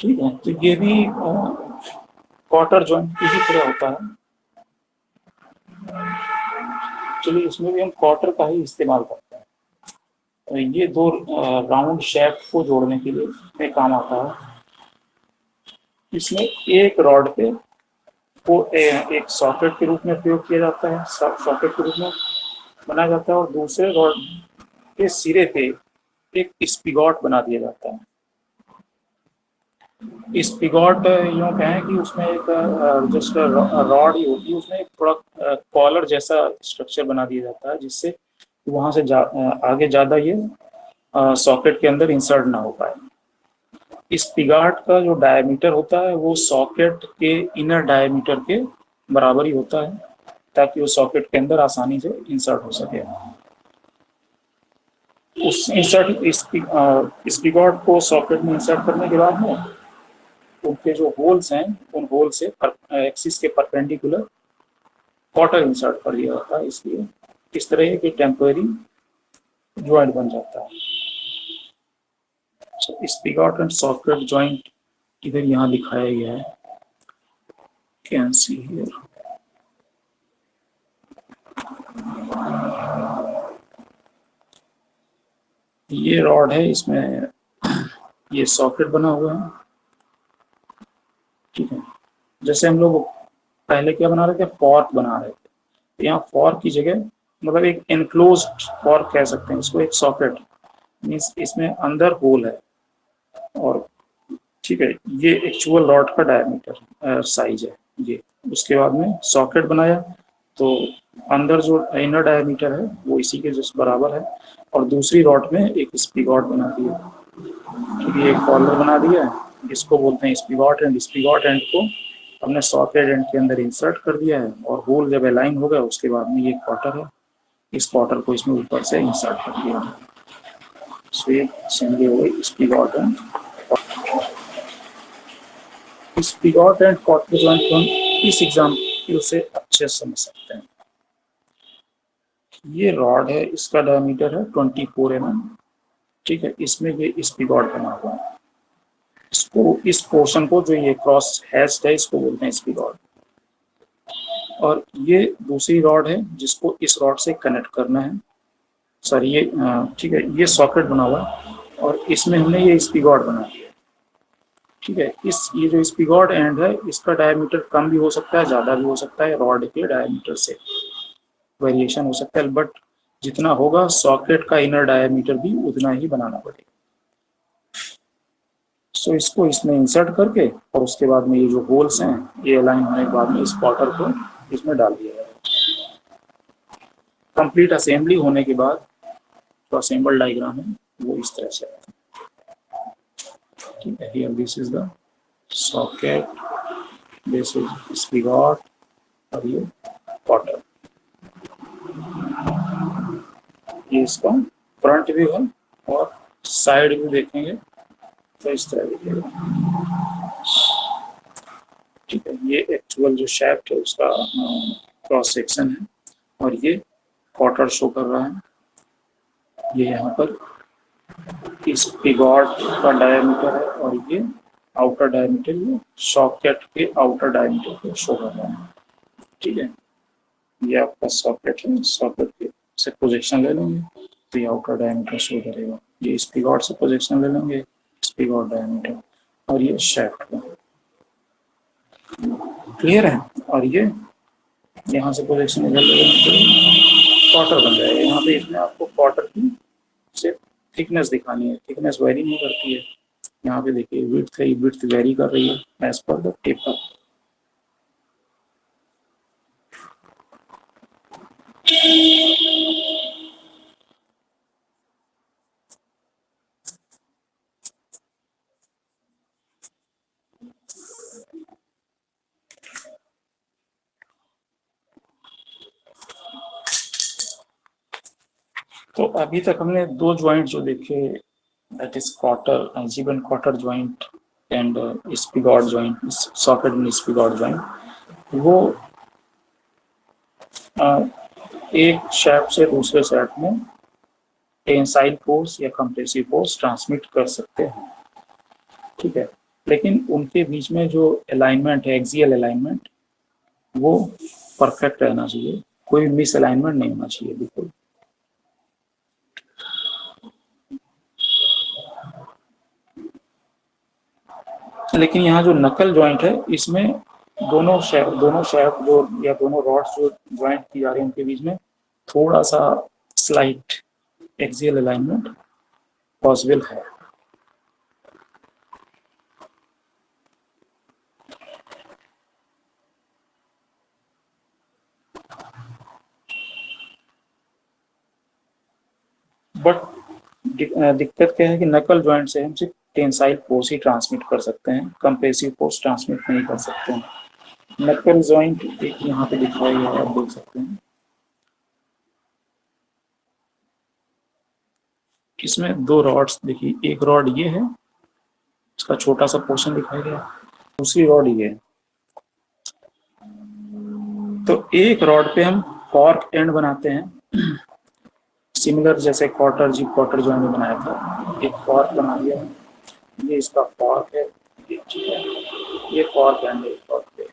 ठीक है, तो ये भी क्वार्टर जॉइंट इसी तरह होता है। चलिए इसमें भी हम क्वार्टर का ही इस्तेमाल करते हैं। ये दो राउंड शेफ्ट को जोड़ने के लिए में काम आता है। इसमें एक रॉड पे को एक सॉकेट के रूप में प्रयोग किया जाता है, सॉकेट के रूप में बनाया जाता है, और दूसरे रॉड के सिरे पे एक स्पिगॉट बना दिया जाता है। स्पिगॉट यूँ कहें कि उसमें एक जस्ट रॉड ही होती है, उसमें एक थोड़ा कॉलर जैसा स्ट्रक्चर बना दिया जाता है, जिससे वहाँ से आगे ज़्यादा ये सॉकेट के अंदर इंसर्ट ना हो पाए। इस पिगार्ट का जो डायमीटर होता है वो सॉकेट के इनर डायमीटर के बराबर ही होता है, ताकि वो सॉकेट के अंदर आसानी से इंसर्ट हो सके। उस स्पिगॉट को सॉकेट में इंसर्ट करने के बाद में उनके जो होल्स हैं, उन होल से एक्सिस के परपेंडिकुलर क्वार्टर इंसर्ट कर दिया जाता है। इसलिए इस तरह की टेम्पररी ज्वाइंट बन जाता है। स्पिगॉट एंड सॉकेट ज्वाइंट इधर यहाँ दिखाया गया है, कैन सी हियर। ये रॉड है, इसमें ये सॉकेट बना हुआ है। ठीक है, जैसे हम लोग पहले क्या बना रहे थे, फॉर्क बना रहे थे, तो यहाँ फॉर्क की जगह मतलब एक एनक्लोज्ड फॉर्क कह सकते हैं इसको, एक सॉकेट मीन्स इसमें अंदर होल है। और ठीक है, ये एक्चुअल रॉड का डायमीटर साइज है ये। उसके बाद में सॉकेट बनाया, तो अंदर जो इनर डायमीटर है वो इसी के जस्ट बराबर है, और दूसरी रॉड में एक स्पिगॉट बना दिया। ठीक है, एक कॉलर बना दिया है, इसको बोलते हैं स्पिगॉट एंड। स्पिगॉट एंड को हमने सॉकेट एंड के अंदर इंसर्ट कर दिया है, और होल जब अलाइन हो गया उसके बाद में ये क्वार्टर है, इस क्वार्टर को इसमें ऊपर से इंसर्ट कर दिया है। सो ये समझे हुए स्पिगॉट एंड। स्पिगॉट एंड क्वार्टर जॉइंट को हम इस एग्जाम्पल से अच्छे से समझ सकते हैं। ये रॉड है, इसका डायमीटर है 24 mm। ठीक है, इसमें ये स्पिगॉट बना हुआ है। इसको इस पोर्शन को जो ये क्रॉस हैश्ड है इसको बोलते हैं स्पिगॉट। और ये दूसरी रॉड है जिसको इस रॉड से कनेक्ट करना है। सर ये ठीक है, ये सॉकेट बना हुआ है और इसमें हमने ये स्पिगॉट बना दिया। ठीक है, ये जो स्पिगॉट एंड है इसका डायमीटर कम भी हो सकता है, ज़्यादा भी हो सकता है, रॉड के डायमीटर से वेरिएशन हो सकता है, बट जितना होगा सॉकेट का इनर डायमीटर भी उतना ही बनाना पड़ेगा। सो इसको इसमें इंसर्ट करके और उसके बाद में ये जो होल्स हैं ये अलाइन होने के बाद में इस क्वार्टर को इसमें डाल दिया जाएगा। कंप्लीट असेंबली होने के बाद जो असेंबल डायग्राम है वो इस तरह से है। ठीक है, here this is the socket, this is spigot और ये क्वार्टर। ये इसका फ्रंट व्यू है, और साइड व्यू देखेंगे तो इस तरह दिखेगा। ठीक है, ये एक्चुअल जो शैफ्ट है उसका क्रॉस सेक्शन है, और ये क्वार्टर शो कर रहा है। ये यहाँ पर इस पिगॉट का डायमीटर है, और ये आउटर डायमीटर ये सॉकेट के आउटर डायमीटर को शो कर रहा है। ठीक है, ये आपका सॉकेट है, सॉकेट के से प्रोजेक्शन ले लेंगे तो ये आउटर डायमीटर शो करेगा। ये स्पिगॉट से प्रोजेक्शन ले लेंगे, स्पिगॉट डायमीटर, और ये शैफ्ट का। क्लियर है? और ये यहाँ से प्रोजेक्शन इधर ले लेंगे तो क्वार्टर बन जाएगा। यहाँ पे इसमें आपको क्वार्टर की से थिकनेस दिखानी है, थिकनेस वेरी नहीं करती है। यहाँ पे देखिए विड्थ है, विड्थ वेरी कर रही है एज पर द टेपर। तो अभी तक हमने दो ज्वाइंट जो देखे, that is cotter and gib and cotter joint and spigot joint, socket and spigot joint, वो एक शैफ्ट से दूसरे शैफ्ट में टेंसाइल फोर्स या कंप्रेसिव फोर्स ट्रांसमिट कर सकते हैं। ठीक है, लेकिन उनके बीच में जो अलाइनमेंट है, एक्सियल अलाइनमेंट, वो परफेक्ट रहना चाहिए, कोई मिस अलाइनमेंट नहीं होना चाहिए बिल्कुल। लेकिन यहाँ जो नकल जॉइंट है, इसमें दोनों शेफ जो या दोनों रॉड्स जो ज्वाइंट की जा रही है उनके बीच में थोड़ा सा स्लाइट एक्सियल अलाइनमेंट पॉसिबल है। बट दिक्कत क्या है कि नकल जॉइंट से हम सिर्फ टेंसाइल फोर्स ही ट्रांसमिट कर सकते हैं, कंप्रेसिव फोर्स ट्रांसमिट नहीं कर सकते हैं। नकल जॉइंट एक यहाँ पे दिखाया गया है, आप देख सकते हैं। इसमें दो रॉड्स देखिए, एक रॉड ये है, इसका छोटा सा पोर्शन दिखाया गया, दूसरी रॉड ये है। तो एक रॉड पे हम फॉर्क एंड बनाते हैं, सिमिलर जैसे क्वार्टर जॉइंट में बनाया था, एक फॉर्क बना दिया है, ये इसका फॉर्क है, ये फॉर्क एंड है फॉर्क पे।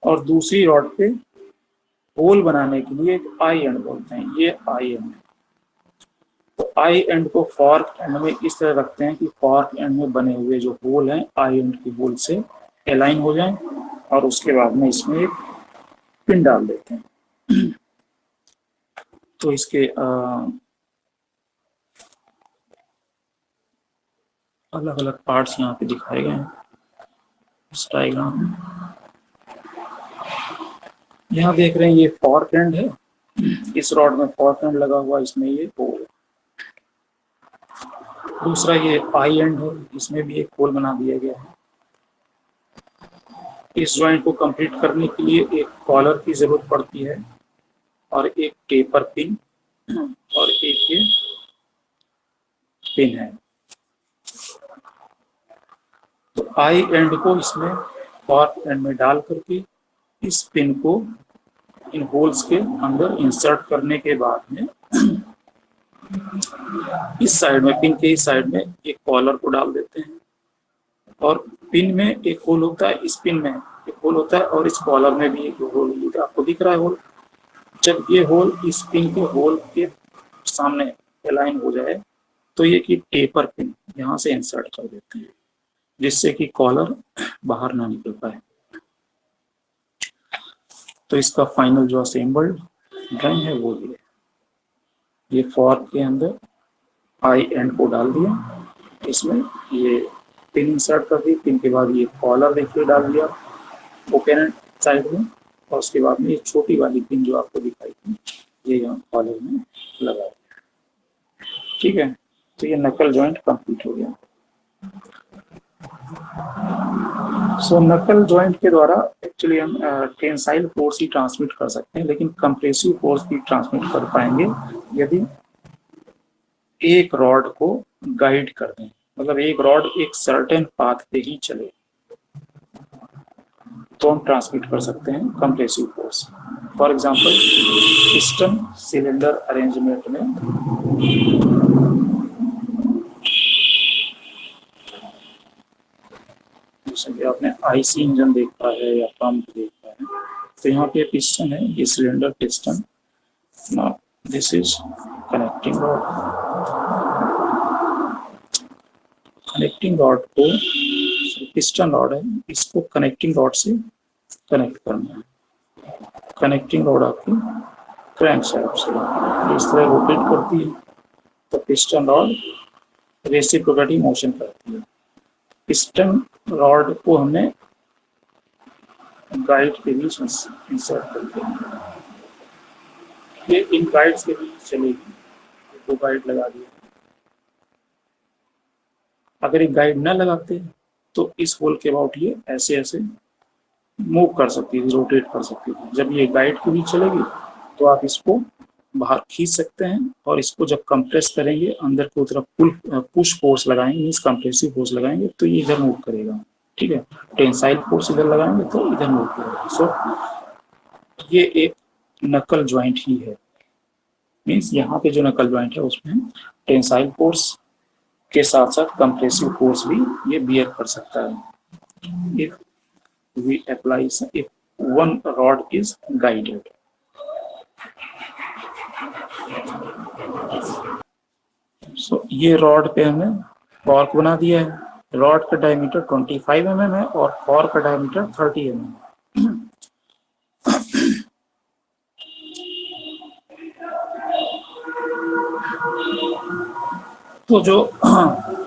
और दूसरी रॉड पे होल बनाने के लिए एक आई एंड बोलते हैं, ये आई एंड। तो आई एंड को फॉर्क एंड में इस तरह रखते हैं कि फॉर्क एंड में बने हुए जो होल हैं आई एंड के होल से अलाइन हो जाएं, और उसके बाद में इसमें एक पिन डाल देते हैं। तो इसके अलग अलग पार्ट्स यहाँ पे दिखाए गए हैं इस डायग्राम में। यहाँ देख रहे हैं ये फॉर्क एंड है, इस रॉड में फॉर्क एंड लगा हुआ, इसमें ये होल है। दूसरा ये आई एंड है, इसमें भी एक होल बना दिया गया है। इस ज्वाइंट को कंप्लीट करने के लिए एक कॉलर की जरूरत पड़ती है, और एक टेपर पिन, और एक ये पिन है। तो आई एंड को इसमें फॉर्क एंड में डाल करके इस पिन को इन होल्स के अंदर इंसर्ट करने के बाद में इस साइड में, पिन के इस साइड में एक कॉलर को डाल देते हैं, और पिन में एक होल होता है, इस पिन में एक होल होता है, और इस कॉलर में भी एक होल होता है। आपको दिख रहा है होल? जब ये होल इस पिन के होल के सामने अलाइन हो जाए तो ये की टेपर पिन यहाँ से इंसर्ट कर देते हैं, जिससे कि कॉलर बाहर ना निकल पाए। तो इसका फाइनल जो असेंबल्ड ड्राइंग है वो ये फॉर्क के अंदर आई एंड को डाल दिया, इसमें ये पिन इंसर्ट कर दी, पिन के बाद ये कॉलर देखिए डाल दिया ओपन साइड में, और उसके बाद में ये छोटी वाली पिन जो आपको दिखाई थी ये यहाँ कॉलर में लगा दिया। ठीक है, तो ये नकल जॉइंट कंप्लीट हो गया। सो नकल जॉइंट के द्वारा एक्चुअली हम टेंसाइल फोर्स ही ट्रांसमिट कर सकते हैं, लेकिन कंप्रेसिव फोर्स भी ट्रांसमिट कर पाएंगे यदि एक रॉड को गाइड कर दें, मतलब एक रॉड एक सर्टेन पाथ पे ही चले तो हम ट्रांसमिट कर सकते हैं compressive force. For example piston cylinder arrangement में जैसे आपने आईसी इंजन देखा है या पंप देखा है, तो यहाँ पे पिस्टन है, ये cylinder piston, this is connecting rod. Connecting rod को, पिस्टन रॉड है, इसको कनेक्टिंग रॉड से कनेक्ट करना है। कनेक्टिंग रॉड आपकी क्रैंक शाफ्ट से इस तरह रोटेट करती है, तो पिस्टन रॉड रेसिप्रोकेटिंग मोशन करती है। पिस्टन रॉड को हमने गाइड के बीच इंसर्ट करते हैं, ये इन गाइड्स के बीच चलेगी, दो गाइड लगा दिया। अगर एक गाइड न लगाते तो इस होल के अबाउट ये ऐसे ऐसे मूव कर सकती थी, रोटेट कर सकती थी। जब ये गाइड के बीच चलेगी तो आप इसको बाहर खींच सकते हैं, और इसको जब कंप्रेस करेंगे अंदर की तरफ पुश फोर्स लगाएंगे, मींस कंप्रेसिव फोर्स लगाएंगे, तो ये इधर मूव करेगा। ठीक है, टेंसाइल फोर्स इधर लगाएंगे तो इधर मूव करेगा। सो ये एक नकल ज्वाइंट ही है, मींस यहाँ पे जो नकल ज्वाइंट है उसमें टेंसाइल फोर्स के साथ साथ कंप्रेसिव फोर्स भी ये बियर कर सकता है if we apply if one rod is guided. So ये रॉड पे हमने फॉर्क बना दिया है। रॉड का डायमीटर 25 mm है और फॉर्क का डायमीटर 30 mm। तो जो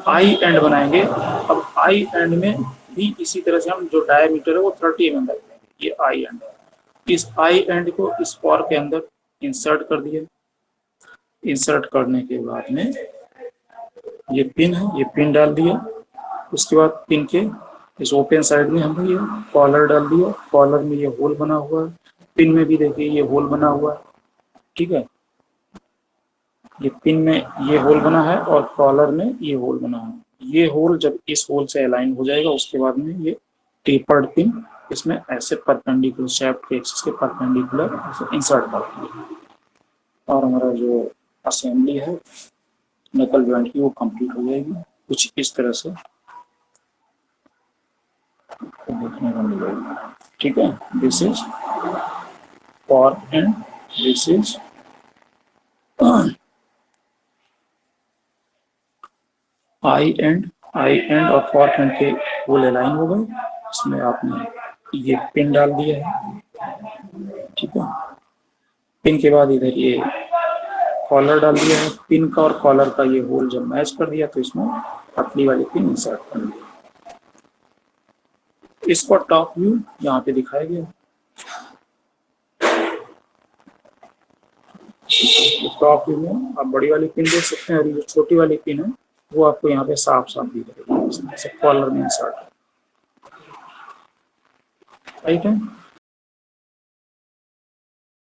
आई एंड बनाएंगे, अब आई एंड में भी इसी तरह से हम जो डायमीटर है वो 30 mm रखेंगे। ये आई एंड है। इस आई एंड को इस फॉर्क के अंदर इंसर्ट कर दिए। इंसर्ट करने के बाद में ये पिन है, ये पिन डाल दिया। उसके बाद पिन के इस ओपन साइड में हम ये कॉलर डाल दिया। कॉलर में ये होल बना हुआ है। पिन में भी देखिए ये होल बना हुआ है, ठीक है। ये पिन में ये होल बना है और कॉलर में ये होल बना है। ये होल जब इस होल से अलाइन हो जाएगा उसके बाद में ये टेपर्ड पिन इसमें ऐसे परपेंडिकुलर शाफ्ट के एक्सिस के परपेंडिकुलर ऐसे इंसर्ट कर दिया और हमारा जो असेंबली है नकल जॉइंट की वो कंप्लीट हो जाएगी। कुछ इस तरह से देखने को मिलेगा, ठीक है। This is fork and this is I and और फॉर्क एंड के होल अलाइन हो गए। इसमें आपने ये पिन डाल दिया है, ठीक है। पिन के बाद इधर ये कॉलर डाल दिया है। पिन का और कॉलर का ये होल जब मैच कर दिया तो इसमें पतली वाली पिन इंसर्ट कर दिया। इसको टॉप व्यू यहाँ पे दिखाया गया। टॉप व्यू में आप बड़ी वाली पिन देख सकते हैं और ये छोटी वाली पिन है वो आपको यहाँ पे साफ साफ दिख रही है। कॉलर में इंसर्ट, राइट है।